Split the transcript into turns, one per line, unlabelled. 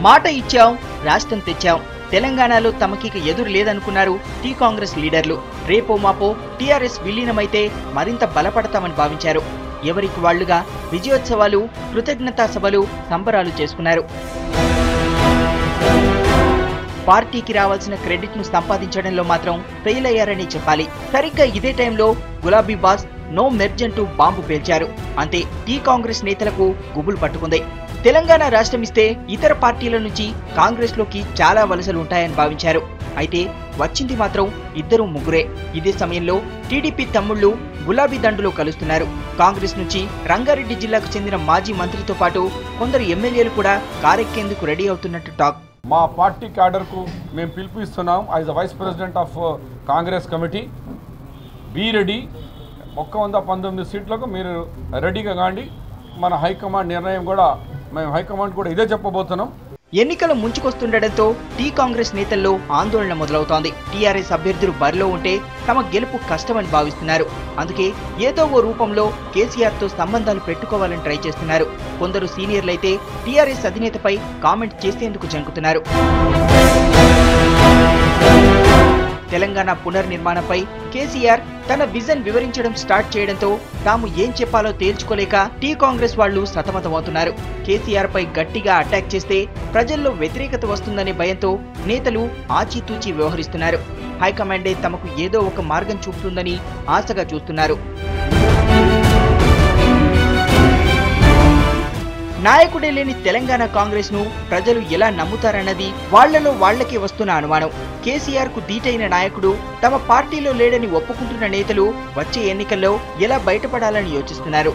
మాట ఇచ్చాం, రాష్ట్రం తెచ్చాం. తెలంగాణలో తమకిక ఎదురు లేదనుకున్నారు టీ కాంగ్రెస్ లీడర్లు. రేపో మాపో టీఆర్ఎస్ విలీనమైతే మరింత బలపడతామని భావించారు. ఎవరికి వాళ్లుగా విజయోత్సవాలు, కృతజ్ఞతా సభలు, సంబరాలు చేసుకున్నారు. పార్టీకి రావాల్సిన క్రెడిట్ ను సంపాదించడంలో మాత్రం ఫెయిల్ అయ్యారని చెప్పాలి. సరిగ్గా ఇదే టైంలో గులాబీ బాస్ నో మెర్జ్ అంటూ బాంబు పేల్చారు. అంతే, టీ కాంగ్రెస్ నేతలకు గుబులు పట్టుకుంది. తెలంగాణ రాష్ట్రమిస్తే ఇతర పార్టీల నుంచి కాంగ్రెస్ లోకి చాలా వలసలు ఉంటాయని భావించారు. అయితే వచ్చింది మాత్రం ఇద్దరు ముగ్గురే. ఇదే సమయంలో టీడీపీ తమ్ముళ్లు గులాబీ దండులో కలుస్తున్నారు. కాంగ్రెస్ నుంచి రంగారెడ్డి జిల్లాకు చెందిన మాజీ మంత్రితో పాటు కొందరు ఎమ్మెల్యేలు కూడా కారెక్కేందుకు రెడీ అవుతున్నట్టు టాక్.
మా పార్టీ క్యాడర్ కు మేము పిలుపుస్తున్నాం. As the vice president of Congress committee, be ready. 119 సీట్లకు మీరు రెడీగా కాండి. మన హైకమాండ్ నిర్ణయం కూడా, మేము హైకమాండ్ కూడా ఇదే చెప్పబోతున్నాం.
ఎన్నికలు ముంచుకొస్తుండటంతో టీ కాంగ్రెస్ నేతల్లో ఆందోళన మొదలవుతోంది. టీఆర్ఎస్ అభ్యర్థులు బరిలో ఉంటే తమ గెలుపు కష్టమని భావిస్తున్నారు. అందుకే ఏదో ఓ రూపంలో కేసీఆర్ తో సంబంధాలు పెట్టుకోవాలని ట్రై చేస్తున్నారు. కొందరు సీనియర్లైతే టీఆర్ఎస్ అధినేతపై కామెంట్ చేసేందుకు జంకుతున్నారు. తెలంగాణ పునర్నిర్మాణంపై కేసీఆర్ తన విజన్ వివరించడం స్టార్ట్ చేయడంతో తాము ఏం చెప్పాలో తేల్చుకోలేక టీ కాంగ్రెస్ వాళ్లు సతమతమవుతున్నారు. కేసీఆర్ పై గట్టిగా అటాక్ చేస్తే ప్రజల్లో వ్యతిరేకత వస్తుందనే భయంతో నేతలు ఆచితూచి వ్యవహరిస్తున్నారు. హైకమాండే తమకు ఏదో ఒక మార్గం చూపుతుందని ఆశగా చూస్తున్నారు. నాయకుడే లేని తెలంగాణ కాంగ్రెస్ ను ప్రజలు ఎలా నమ్ముతారన్నది వాళ్లలో వాళ్లకే వస్తున్న అనుమానం. కేసీఆర్ కు దీటైన నాయకుడు తమ పార్టీలో లేడని ఒప్పుకుంటున్న నేతలు వచ్చే ఎన్నికల్లో ఎలా బయటపడాలని యోచిస్తున్నారు.